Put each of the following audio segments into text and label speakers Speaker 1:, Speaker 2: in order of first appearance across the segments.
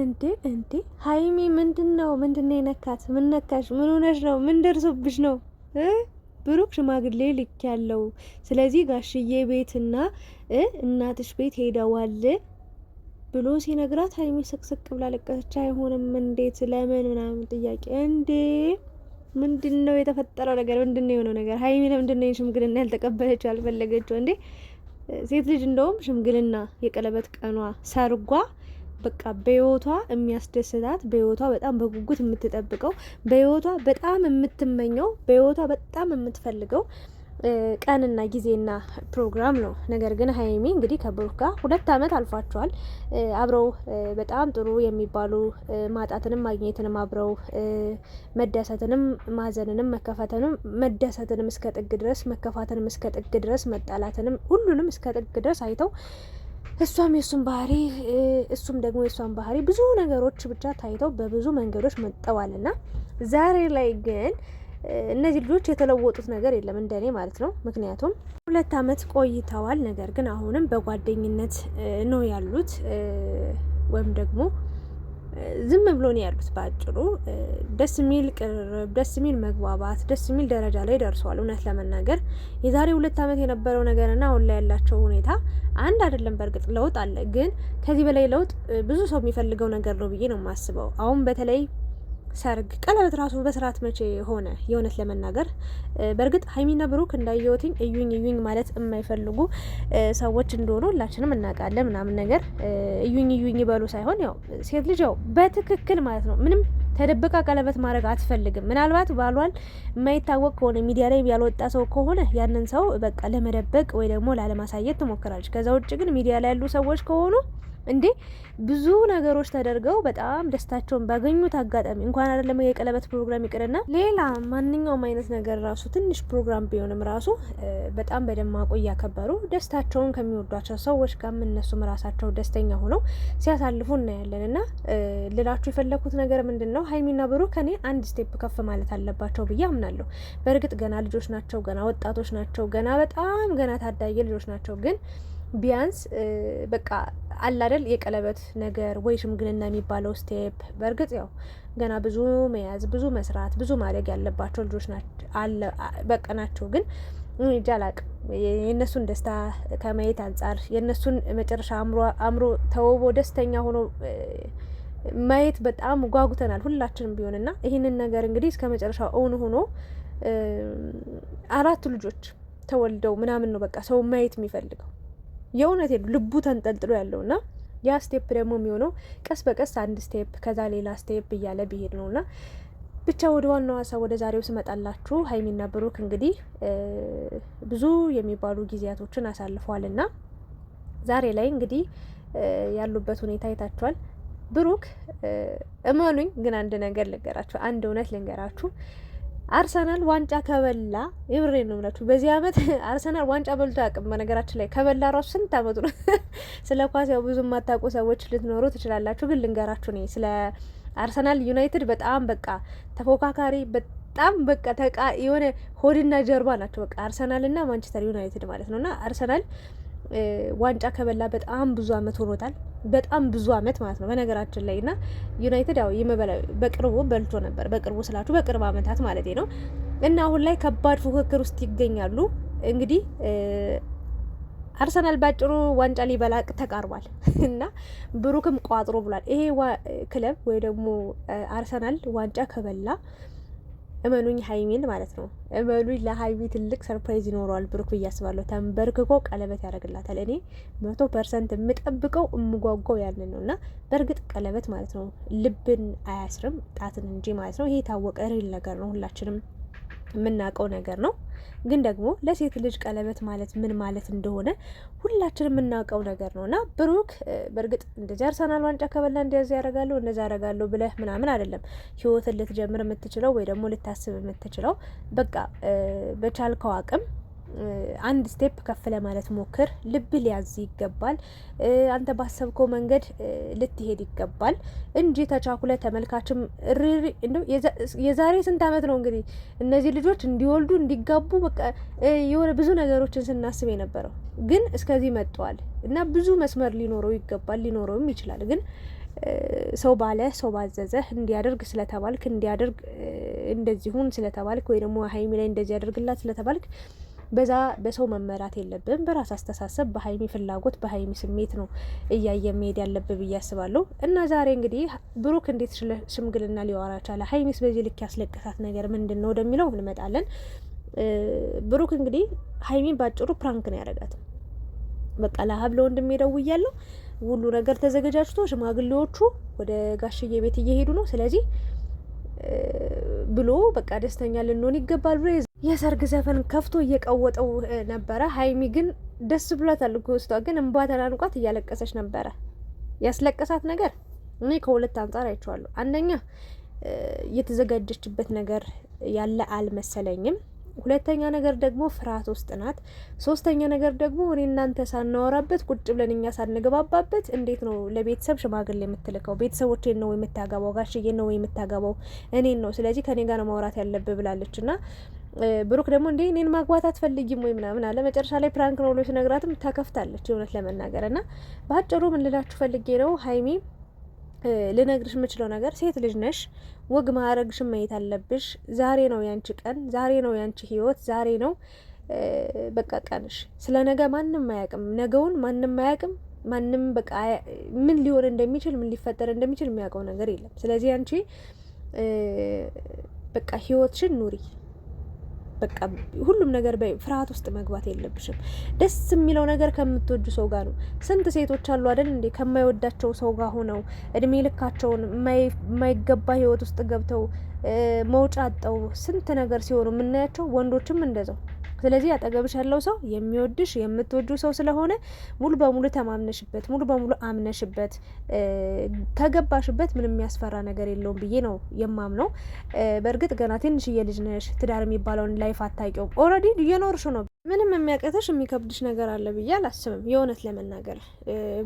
Speaker 1: እንዴ ሀይሚ ምንድነው የነካት? ምን ነካሽ? ምን ሆነሽ ነው? ምን ደርሶብሽ ነው? ብሩክ ሽማግሌ ልክ ያለው ስለዚህ ጋሽዬ ቤትና እናትሽ ቤት ሄደዋል ብሎ ሲነግራት ሀይሚ ስቅስቅ ብላ ለቀሰች። አይሆንም እንዴት ለምን ምናምን ጥያቄ እንዴ ምንድነው የተፈጠረው ነገር? ምንድነው የሆነው ነገር? ሀይሚ ለምንድነው ሽምግልና ያልተቀበለችው ያልፈለገችው? እንዴ ሴት ልጅ እንደውም ሽምግልና የቀለበት ቀኗ ሰርጓ በቃ በህይወቷ የሚያስደስታት በህይወቷ በጣም በጉጉት የምትጠብቀው በህይወቷ በጣም የምትመኘው በህይወቷ በጣም የምትፈልገው ቀንና ጊዜና ፕሮግራም ነው። ነገር ግን ሀይሚ እንግዲህ ከብሩክ ጋር 2 አመት አልፏቸዋል። አብረው በጣም ጥሩ የሚባሉ ማጣትንም ማግኘትንም አብረው መደሰትንም ማዘንንም መከፋተንም መደሰትንም እስከ ጥግ ድረስ መከፋተንም እስከ ጥግ ድረስ መጣላትንም ሁሉንም እስከ ጥግ ድረስ አይተው እሷም የሱን ባህሪ እሱም ደግሞ የሷን ባህሪ ብዙ ነገሮች ብቻ ታይተው በብዙ መንገዶች መጠዋልና ዛሬ ላይ ግን እነዚህ ልጆች የተለወጡት ነገር የለም እንደኔ ማለት ነው። ምክንያቱም 2 አመት ቆይተዋል። ነገር ግን አሁንም በጓደኝነት ነው ያሉት ወይም ደግሞ ዝም ብሎ ነው ያሉት። ባጭሩ ደስ የሚል ቅርብ፣ ደስ የሚል መግባባት፣ ደስ የሚል ደረጃ ላይ ደርሰዋል። እውነት ለመናገር የዛሬ 2 አመት የነበረው ነገርና አሁን ላይ ያላቸው ሁኔታ አንድ አይደለም። በእርግጥ ለውጥ አለ፣ ግን ከዚህ በላይ ለውጥ ብዙ ሰው የሚፈልገው ነገር ነው ብዬ ነው የማስበው። አሁን በተለይ ሰርግ፣ ቀለበት ራሱ በስርዓት መቼ ሆነ? የእውነት ለመናገር በእርግጥ ሀይሚና ብሩክ እንዳየወትኝ እዩኝ ማለት የማይፈልጉ ሰዎች እንደሆኑ ሁላችንም እናውቃለን። ምናምን ነገር እዩኝ ይበሉ ሳይሆን ያው ሴት ልጅ ያው በትክክል ማለት ነው ምንም ተደብቃ ቀለበት ማድረግ አትፈልግም። ምናልባት ባሏን የማይታወቅ ከሆነ ሚዲያ ላይ ያልወጣ ሰው ከሆነ ያንን ሰው በቃ ለመደበቅ ወይ ደግሞ ላለማሳየት ትሞክራለች። ከዛ ውጭ ግን ሚዲያ ላይ ያሉ ሰዎች ከሆኑ እንዴ ብዙ ነገሮች ተደርገው በጣም ደስታቸውን ባገኙት አጋጣሚ እንኳን አይደለም የቀለበት ፕሮግራም ይቅርና ሌላ ማንኛውም አይነት ነገር ራሱ ትንሽ ፕሮግራም ቢሆንም ራሱ በጣም በደማቁ እያከበሩ ደስታቸውን ከሚወዷቸው ሰዎች ጋር እነሱም ራሳቸው ደስተኛ ሆነው ሲያሳልፉ እናያለን። እና ልላችሁ የፈለኩት ነገር ምንድነው ሀይሚና ብሩክ ከኔ አንድ ስቴፕ ከፍ ማለት አለባቸው ብዬ አምናለሁ። በእርግጥ ገና ልጆች ናቸው፣ ገና ወጣቶች ናቸው፣ ገና ታዳጊ ልጆች ናቸው። ግን ቢያንስ በቃ አላደል የቀለበት ነገር ወይ ሽምግልና የሚባለው ስቴፕ በእርግጥ ያው ገና ብዙ መያዝ ብዙ መስራት ብዙ ማድረግ ያለባቸው ልጆች ናቸው። ግን ጃላቅ የእነሱን ደስታ ከማየት አንጻር የእነሱን መጨረሻ አእምሮ ተውቦ ደስተኛ ሆኖ ማየት በጣም ጓጉተናል ሁላችንም ቢሆንና ይህንን ነገር እንግዲህ እስከ መጨረሻው እውን ሆኖ 4 ልጆች ተወልደው ምናምን ነው በቃ ሰው ማየት የሚፈልገው። የእውነት ልቡ ተንጠልጥሎ ያለውና ያ ስቴፕ ደግሞ የሚሆነው ቀስ በቀስ አንድ ስቴፕ ከዛ ሌላ ስቴፕ እያለ ቢሄድ ነውና ብቻ ወደ ዋናው ሀሳብ ወደ ዛሬው ስመጣላችሁ ሀይሚና ብሩክ እንግዲህ ብዙ የሚባሉ ጊዜያቶችን አሳልፈዋልና ዛሬ ላይ እንግዲህ ያሉበት ሁኔታ አይታችኋል። ብሩክ እመኑኝ ግን አንድ ነገር ልንገራችሁ፣ አንድ እውነት ልንገራችሁ። አርሰናል ዋንጫ ከበላ የብሬን ነው የምላችሁ። በዚህ አመት አርሰናል ዋንጫ በልቶ አያውቅም። በነገራችን ላይ ከበላ ራሱ ስንት አመቱ ነው? ስለ ኳስ ያው ብዙ የማታውቁ ሰዎች ልትኖሩ ትችላላችሁ። ግን ልንገራችሁ ነው ስለ አርሰናል ዩናይትድ በጣም በቃ ተፎካካሪ በጣም በቃ የሆነ ሆድና ጀርባ ናቸው። በቃ አርሰናልና ማንቸስተር ዩናይትድ ማለት ነውና አርሰናል ዋንጫ ከበላ በጣም ብዙ አመት ሆኖታል። በጣም ብዙ አመት ማለት ነው በነገራችን ላይ እና ዩናይትድ ያው በቅርቡ በልቶ ነበር። በቅርቡ ስላችሁ በቅርብ አመታት ማለት ነው። እና አሁን ላይ ከባድ ፉክክር ውስጥ ይገኛሉ። እንግዲህ አርሰናል ባጭሩ ዋንጫ ሊበላቅ ተቃርቧል እና ብሩክም ቋጥሮ ብሏል። ይሄ ክለብ ወይ ደግሞ አርሰናል ዋንጫ ከበላ እመኑኝ ሀይሚን ማለት ነው እመኑኝ ለሀይሚ ትልቅ ሰርፕራይዝ ይኖረዋል ብሩክ ብዬ አስባለሁ። ተንበርክኮ ቀለበት ያደርግላታል። እኔ 100% የምጠብቀው የምጓጓው ያንን ነው። እና በእርግጥ ቀለበት ማለት ነው ልብን አያስርም ጣትን እንጂ ማለት ነው። ይሄ የታወቀ ሪል ነገር ነው፣ ሁላችንም የምናውቀው ነገር ነው። ግን ደግሞ ለሴት ልጅ ቀለበት ማለት ምን ማለት እንደሆነ ሁላችንም የምናውቀው ነገር ነውና ብሩክ በእርግጥ እንደዚህ አርሰናል ዋንጫ ከበላ እንደዚህ ያደርጋለሁ እንደዚህ ያደርጋለሁ ብለህ ምናምን አይደለም ህይወትን ልትጀምር የምትችለው ወይ ደግሞ ልታስብ የምትችለው። በቃ በቻልከው አቅም አንድ ስቴፕ ከፍ ለማለት ሞክር። ልብ ሊያዝ ይገባል። አንተ ባሰብከው መንገድ ልትሄድ ይገባል እንጂ ተቻኩለ ተመልካችም እንደው የዛሬ ስንት አመት ነው እንግዲህ እነዚህ ልጆች እንዲወልዱ እንዲጋቡ በቃ የሆነ ብዙ ነገሮችን ስናስብ የነበረው ግን እስከዚህ መጥተዋል እና ብዙ መስመር ሊኖረው ይገባል፣ ሊኖረውም ይችላል። ግን ሰው ባለ ሰው ባዘዘ እንዲያደርግ ስለተባልክ እንዲያደርግ እንደዚሁን ስለተባልክ ወይ ደግሞ ሀይሚ ላይ እንደዚህ ያደርግላት ስለተባልክ በዛ በሰው መመራት የለብም። በራስ አስተሳሰብ፣ በሀይሚ ፍላጎት፣ በሀይሚ ስሜት ነው እያየ መሄድ ያለብህ ብዬ አስባለሁ። እና ዛሬ እንግዲህ ብሩክ እንዴት ሽምግልና ሊወራ ቻለ? ሀይሚስ በዚህ ልክ ያስለቀሳት ነገር ምንድን ነው ወደሚለው እንመጣለን። ብሩክ እንግዲህ ሀይሚን ባጭሩ ፕራንክ ነው ያደረጋት። በቃ ለሀብ ለወንድሜ ደውያለሁ፣ ሁሉ ነገር ተዘገጃጅቶ ሽማግሌዎቹ ወደ ጋሽዬ ቤት እየሄዱ ነው፣ ስለዚህ ብሎ በቃ ደስተኛ ልንሆን ይገባል ብሎ የሰርግ ዘፈን ከፍቶ እየቀወጠው ነበረ። ሀይሚ ግን ደስ ብሏታል እኮ ውስጧ፣ ግን እንባ ተናንቋት እያለቀሰች ነበረ። ያስለቀሳት ነገር እኔ ከሁለት አንጻር አይቼዋለሁ። አንደኛ የተዘጋጀችበት ነገር ያለ አልመሰለኝም። ሁለተኛ ነገር ደግሞ ፍርሃት ውስጥ ናት። ሶስተኛ ነገር ደግሞ እኔ እናንተ ሳናወራበት ቁጭ ብለን እኛ ሳንገባባበት እንዴት ነው ለቤተሰብ ሽማግሌ የምትልከው? ቤተሰቦቼን ነው የምታገባው? ጋሽዬን ነው የምታገባው? እኔን ነው። ስለዚህ ከኔ ጋር ነው ማውራት ያለብህ ብላለች። እና ብሩክ ደግሞ እንዴ እኔን ማግባት አትፈልጊም ወይ ምናምን አለ። መጨረሻ ላይ ፕራንክ ነው ብሎ ሲነግራትም ተከፍታለች እውነት ለመናገር። እና በአጭሩ ምን ልላችሁ ፈልጌ ነው ሀይሚ ልነግርሽ የምችለው ነገር ሴት ልጅ ነሽ፣ ወግ ማዕረግሽን ማየት አለብሽ። ዛሬ ነው ያንቺ ቀን፣ ዛሬ ነው ያንቺ ህይወት፣ ዛሬ ነው በቃ ቀንሽ። ስለ ነገ ማንም አያውቅም፣ ነገውን ማንም አያውቅም። ማንም በቃ ምን ሊሆን እንደሚችል ምን ሊፈጠር እንደሚችል የሚያውቀው ነገር የለም። ስለዚህ አንቺ በቃ ህይወትሽን ኑሪ። በቃ ሁሉም ነገር ፍርሃት ውስጥ መግባት የለብሽም። ደስ የሚለው ነገር ከምትወጁ ሰው ጋር ነው። ስንት ሴቶች አሉ አይደል እንዴ ከማይወዳቸው ሰው ጋር ሆነው እድሜ ልካቸውን የማይገባ ህይወት ውስጥ ገብተው መውጫ አጠው ስንት ነገር ሲሆኑ የምናያቸው፣ ወንዶችም እንደዛው። ስለዚህ አጠገብሽ ያለው ሰው የሚወድሽ የምትወዱ ሰው ስለሆነ ሙሉ በሙሉ ተማምነሽበት ሙሉ በሙሉ አምነሽበት ከገባሽበት ምንም የሚያስፈራ ነገር የለውም ብዬ ነው የማምነው። በእርግጥ ገና ትንሽዬ ልጅ ነሽ፣ ትዳር የሚባለውን ላይፍ አታውቂውም። ኦልሬዲ እየኖርሽ ነው። ምንም የሚያቀተሽ የሚከብድሽ ነገር አለ ብዬ አላስብም። የእውነት ለመናገር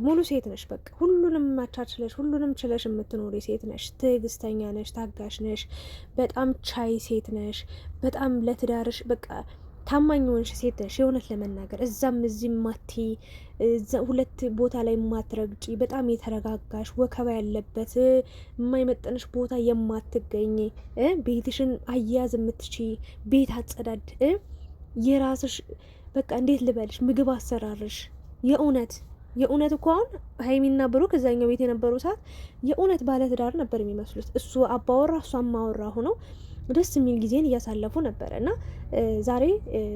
Speaker 1: ሙሉ ሴት ነሽ። በቃ ሁሉንም ማቻችለሽ ሁሉንም ችለሽ የምትኖሪ ሴት ነሽ። ትዕግስተኛ ነሽ፣ ታጋሽ ነሽ፣ በጣም ቻይ ሴት ነሽ። በጣም ለትዳርሽ በቃ ታማኝ ሆንሽ ሴት ነሽ። የእውነት ለመናገር እዛም እዚህም ማቲ ሁለት ቦታ ላይ ማትረግጪ፣ በጣም የተረጋጋሽ፣ ወከባ ያለበት የማይመጠንሽ ቦታ የማትገኝ፣ ቤትሽን አያያዝ የምትቺ፣ ቤት አጸዳድ፣ የራስሽ በቃ እንዴት ልበልሽ፣ ምግብ አሰራርሽ የእውነት እኮ አሁን ሀይሚና ብሩክ እዛኛው ቤት የነበሩ ሰዓት የእውነት ባለትዳር ነበር የሚመስሉት። እሱ አባወራ እሷ አማወራ ሆነው ደስ የሚል ጊዜን እያሳለፉ ነበረ። እና ዛሬ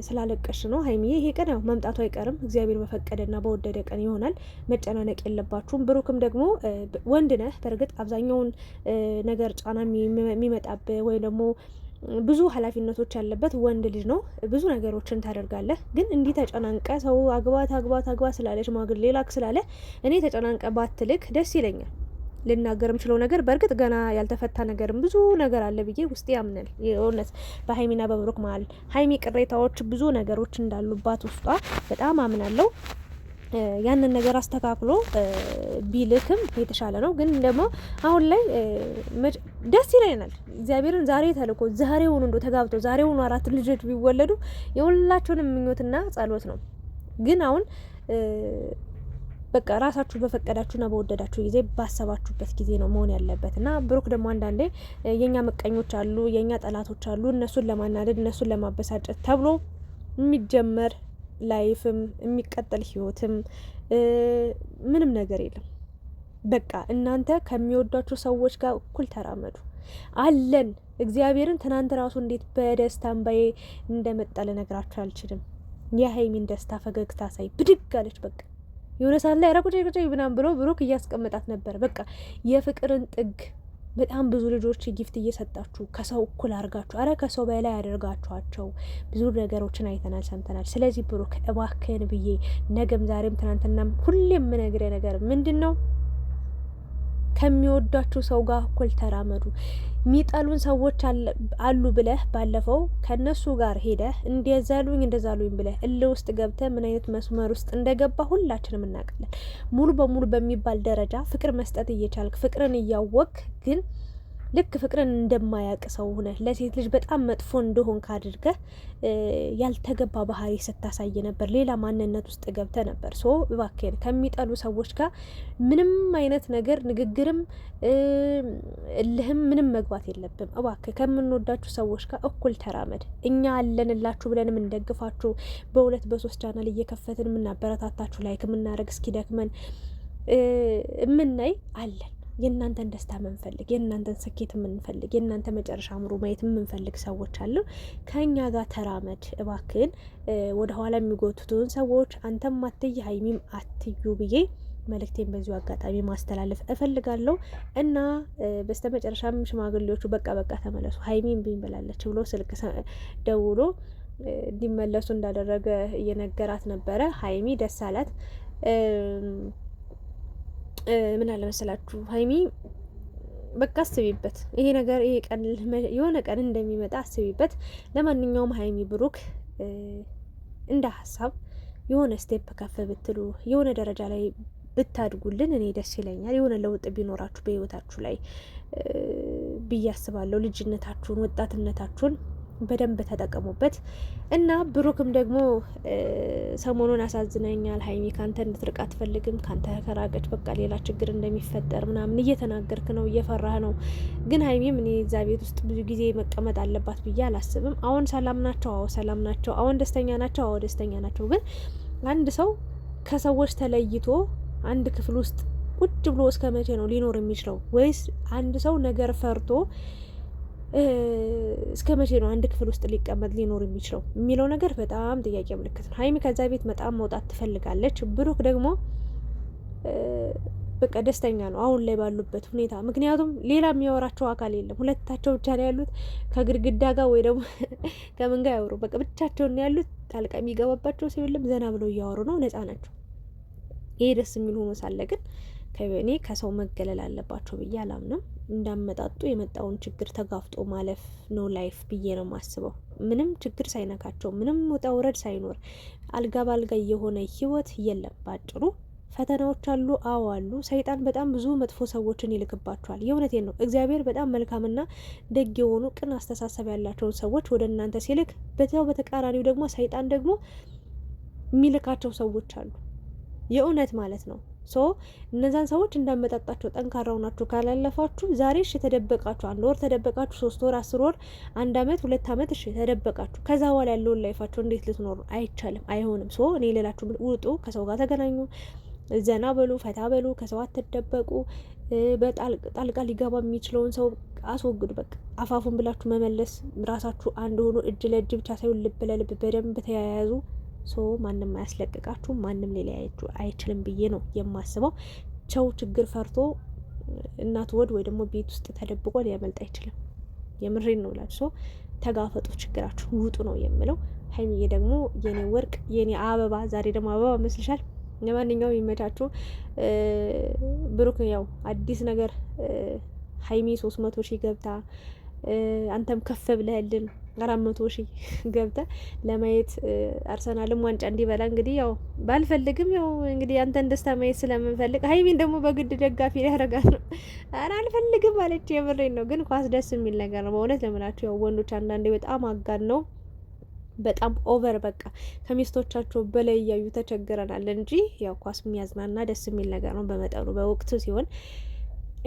Speaker 1: ስላለቀሽ ነው ሀይሚዬ። ይሄ ቀን ያው መምጣቱ አይቀርም፣ እግዚአብሔር በፈቀደና በወደደ ቀን ይሆናል። መጨናነቅ የለባችሁም። ብሩክም ደግሞ ወንድ ነህ። በእርግጥ አብዛኛውን ነገር ጫና የሚመጣብህ ወይም ደግሞ ብዙ ኃላፊነቶች ያለበት ወንድ ልጅ ነው። ብዙ ነገሮችን ታደርጋለህ። ግን እንዲህ ተጨናንቀ ሰው አግባ ስላለ ሽማግሌ ላክ ስላለ እኔ ተጨናንቀ ባትልክ ደስ ይለኛል። ልናገር የምችለው ነገር በእርግጥ ገና ያልተፈታ ነገርም ብዙ ነገር አለ ብዬ ውስጤ ያምናል። የእውነት በሀይሚና በብሩክ መሀል ሀይሚ ቅሬታዎች ብዙ ነገሮች እንዳሉባት ውስጧ በጣም አምናለሁ። ያንን ነገር አስተካክሎ ቢልክም የተሻለ ነው። ግን ደግሞ አሁን ላይ ደስ ይለናል። እግዚአብሔርን ዛሬ ተልኮ ዛሬውኑ እንዶ ተጋብተው ዛሬውኑ 4 ልጆች ቢወለዱ የሁላቸውንም ምኞትና ጸሎት ነው። ግን አሁን በቃ ራሳችሁ በፈቀዳችሁና በወደዳችሁ ጊዜ ባሰባችሁበት ጊዜ ነው መሆን ያለበት። እና ብሩክ ደግሞ አንዳንዴ የኛ ምቀኞች አሉ፣ የኛ ጠላቶች አሉ። እነሱን ለማናደድ እነሱን ለማበሳጨት ተብሎ የሚጀመር ላይፍም የሚቀጥል ህይወትም ምንም ነገር የለም። በቃ እናንተ ከሚወዷችሁ ሰዎች ጋር እኩል ተራመዱ። አለን እግዚአብሔርን ትናንት ራሱ እንዴት በደስታ እንባዬ እንደመጣ ልነግራችሁ አልችልም። የሀይሚን ደስታ ፈገግታ ሳይ ብድግ አለች። በቃ የሆነ ሰዓት ላይ ቁጭ ምናምን ብሎ ብሩክ እያስቀመጣት ነበር። በቃ የፍቅርን ጥግ በጣም ብዙ ልጆች ጊፍት እየሰጣችሁ ከሰው እኩል አድርጋችሁ፣ አረ ከሰው በላይ ያደርጋችኋቸው ብዙ ነገሮችን አይተናል፣ ሰምተናል። ስለዚህ ብሩክ እባክህን ብዬ ነገም ዛሬም ትናንትናም ሁሌም የምነግርህ ነገር ምንድን ነው? ከሚወዷችሁ ሰው ጋር እኩል ተራመዱ። የሚጠሉን ሰዎች አሉ ብለህ ባለፈው ከነሱ ጋር ሄደህ እንደዛሉኝ ብለህ እልህ ውስጥ ገብተህ ምን አይነት መስመር ውስጥ እንደገባ ሁላችንም እናውቃለን። ሙሉ በሙሉ በሚባል ደረጃ ፍቅር መስጠት እየቻልክ ፍቅርን እያወቅ ግን ልክ ፍቅርን እንደማያውቅ ሰው ሆነ ለሴት ልጅ በጣም መጥፎ እንደሆን ካድርገህ ያልተገባ ባህሪ ስታሳይ ነበር። ሌላ ማንነት ውስጥ ገብተ ነበር። ሶ እባክህን ከሚጠሉ ሰዎች ጋር ምንም አይነት ነገር ንግግርም እልህም ምንም መግባት የለብም። እባክህ ከምንወዳችሁ ሰዎች ጋር እኩል ተራመድ። እኛ አለንላችሁ ብለን የምንደግፋችሁ በ2 በ3 ቻናል እየከፈትን የምናበረታታችሁ ላይክ የምናደርግ እስኪደክመን የምናይ አለን። የእናንተን ደስታ የምንፈልግ የእናንተን ስኬት የምንፈልግ የእናንተ መጨረሻ አምሮ ማየት የምንፈልግ ሰዎች አሉ። ከእኛ ጋር ተራመድ እባክህን። ወደ ኋላ የሚጎቱትን ሰዎች አንተም አትይ ሀይሚም አትዩ ብዬ መልእክቴን በዚሁ አጋጣሚ ማስተላለፍ እፈልጋለሁ። እና በስተ መጨረሻም ሽማግሌዎቹ በቃ ተመለሱ ሀይሚም ቢኝ ብላለች ብሎ ስልክ ደውሎ እንዲመለሱ እንዳደረገ እየነገራት ነበረ። ሀይሚ ደስ አላት። ምን አለ መሰላችሁ ሀይሚ በቃ አስቢበት። ይሄ ነገር ይሄ ቀን የሆነ ቀን እንደሚመጣ አስቢበት። ለማንኛውም ሀይሚ ብሩክ እንደ ሀሳብ የሆነ ስቴፕ ከፍ ብትሉ የሆነ ደረጃ ላይ ብታድጉልን እኔ ደስ ይለኛል። የሆነ ለውጥ ቢኖራችሁ በህይወታችሁ ላይ ብዬ አስባለሁ። ልጅነታችሁን ወጣትነታችሁን በደንብ ተጠቀሙበት። እና ብሩክም ደግሞ ሰሞኑን አሳዝነኛል፣ ሀይሚ ካንተ እንድትርቅ አትፈልግም፣ ካንተ ከራቀች በቃ ሌላ ችግር እንደሚፈጠር ምናምን እየተናገርክ ነው፣ እየፈራህ ነው። ግን ሀይሚም እኔ እዛ ቤት ውስጥ ብዙ ጊዜ መቀመጥ አለባት ብዬ አላስብም። አሁን ሰላም ናቸው፣ አዎ ሰላም ናቸው። አሁን ደስተኛ ናቸው፣ አዎ ደስተኛ ናቸው። ግን አንድ ሰው ከሰዎች ተለይቶ አንድ ክፍል ውስጥ ቁጭ ብሎ እስከ መቼ ነው ሊኖር የሚችለው? ወይስ አንድ ሰው ነገር ፈርቶ እስከ መቼ ነው አንድ ክፍል ውስጥ ሊቀመጥ ሊኖር የሚችለው የሚለው ነገር በጣም ጥያቄ ምልክት ነው። ሀይሚ ከዛ ቤት በጣም መውጣት ትፈልጋለች። ብሩክ ደግሞ በቃ ደስተኛ ነው አሁን ላይ ባሉበት ሁኔታ። ምክንያቱም ሌላ የሚያወራቸው አካል የለም። ሁለታቸው ብቻ ነው ያሉት። ከግድግዳ ጋር ወይ ደግሞ ከምን ጋር ያወሩ በቃ ብቻቸውን ነው ያሉት። ጣልቃ የሚገባባቸው ሰው የለም። ዘና ብለው እያወሩ ነው። ነጻ ናቸው። ይሄ ደስ የሚል ሆኖ ሳለ ግን እኔ ከሰው መገለል አለባቸው ብዬ አላምንም። እንዳመጣጡ የመጣውን ችግር ተጋፍጦ ማለፍ ነው ላይፍ ብዬ ነው የማስበው። ምንም ችግር ሳይነካቸው ምንም ውጣ ውረድ ሳይኖር አልጋ ባልጋ የሆነ ህይወት የለም። ባጭሩ ፈተናዎች አሉ፣ አዎ አሉ። ሰይጣን በጣም ብዙ መጥፎ ሰዎችን ይልክባቸዋል። የእውነቴን ነው። እግዚአብሔር በጣም መልካምና ደግ የሆኑ ቅን አስተሳሰብ ያላቸውን ሰዎች ወደ እናንተ ሲልክ፣ በዛው በተቃራኒው ደግሞ ሰይጣን ደግሞ የሚልካቸው ሰዎች አሉ። የእውነት ማለት ነው። ሶ እነዛን ሰዎች እንዳመጣጣቸው ጠንካራው ናችሁ ካላለፋችሁ ዛሬ እሺ ተደበቃችሁ 1 ወር ተደበቃችሁ 3 ወር 10 ወር 1 አመት 2 አመት እሺ ተደበቃችሁ ከዛ በኋላ ያለውን ላይፋችሁ እንዴት ልትኖሩ? አይቻልም፣ አይሆንም። ሶ እኔ ሌላችሁ ውጡ፣ ከሰው ጋር ተገናኙ፣ ዘና በሉ፣ ፈታ በሉ፣ ከሰው አትደበቁ። በጣልቃ ሊገባ የሚችለውን ሰው አስወግዱ። በቃ አፋፉን ብላችሁ መመለስ፣ ራሳችሁ አንድ ሆኖ እጅ ለእጅ ብቻ ሳይሆን ልብ ለልብ በደንብ ተያያዙ። ሶ ማንም አያስለቅቃችሁ፣ ማንም ሊለያያችሁ አይችልም ብዬ ነው የማስበው። ቸው ችግር ፈርቶ እናት ወድ ወይ ደግሞ ቤት ውስጥ ተደብቆ ሊያመልጥ አይችልም። የምሬን ነው ብላችሁ ሶ ተጋፈጡ፣ ችግራችሁ ውጡ ነው የምለው። ሀይሚዬ ደግሞ የኔ ወርቅ የኔ አበባ፣ ዛሬ ደግሞ አበባ መስልሻል። ለማንኛውም ይመቻችሁ። ብሩክ ያው አዲስ ነገር ሀይሚ 300 ሺህ ገብታ አንተም ከፍ ብለህልን 400 ሺህ ገብተ ለማየት አርሰናልም ዋንጫ እንዲበላ እንግዲህ ያው ባልፈልግም ያው እንግዲህ አንተን ደስታ ማየት ስለምንፈልግ ሀይሚን ደግሞ በግድ ደጋፊ ያደርጋት ነው። ኧረ አልፈልግም ማለች። የምሬን ነው። ግን ኳስ ደስ የሚል ነገር ነው በእውነት ለምላችሁ። ያው ወንዶች አንዳንዴ በጣም አጋን ነው በጣም ኦቨር በቃ ከሚስቶቻቸው በላይ እያዩ ተቸግረናል እንጂ ያው ኳስ የሚያዝናና ደስ የሚል ነገር ነው በመጠኑ በወቅቱ ሲሆን።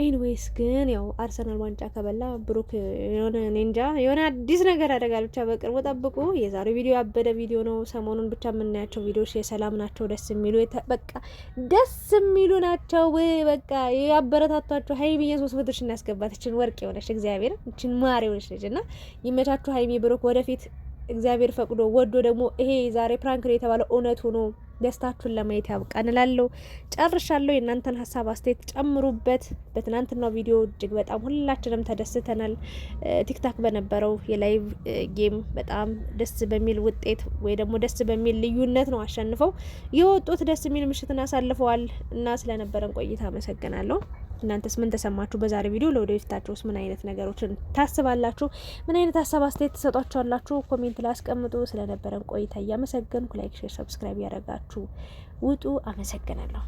Speaker 1: ኤኒዌይስ ግን ያው አርሰናል ዋንጫ ከበላ ብሩክ የሆነ ኔንጃ የሆነ አዲስ ነገር ያደርጋል። ብቻ በቅርቡ ጠብቁ። የዛሬው ቪዲዮ ያበደ ቪዲዮ ነው። ሰሞኑን ብቻ የምናያቸው ቪዲዮዎች የሰላም ናቸው፣ ደስ የሚሉ በቃ ደስ የሚሉ ናቸው። በቃ ያበረታቷቸው። ሀይሚ የ300 ሺህ እናስገባት። እችን ወርቅ የሆነች እግዚአብሔር እችን ማር የሆነች ልጅ እና ይመቻችሁ። ሀይሚ ብሩክ ወደፊት እግዚአብሔር ፈቅዶ ወዶ ደግሞ ይሄ ዛሬ ፕራንክ ነው የተባለው እውነት ሆኖ ደስታችሁን ለማየት ያብቃን እላለሁ። ጨርሻለሁ። የእናንተን ሀሳብ አስተያየት ጨምሩበት። በትናንትናው ቪዲዮ እጅግ በጣም ሁላችንም ተደስተናል። ቲክታክ በነበረው የላይቭ ጌም በጣም ደስ በሚል ውጤት ወይ ደግሞ ደስ በሚል ልዩነት ነው አሸንፈው የወጡት። ደስ የሚል ምሽትን አሳልፈዋል እና ስለነበረን ቆይታ አመሰግናለሁ። እናንተስ ምን ተሰማችሁ በዛሬ ቪዲዮ? ለወደፊታችሁስ ምን አይነት ነገሮችን ታስባላችሁ? ምን አይነት ሀሳብ አስተያየት ተሰጧችኋላችሁ? ኮሜንት ላይ አስቀምጡ። ስለነበረን ቆይታ እያመሰገንኩ ላይክ፣ ሼር፣ ሰብስክራይብ ያደረጋችሁ ውጡ። አመሰግናለሁ።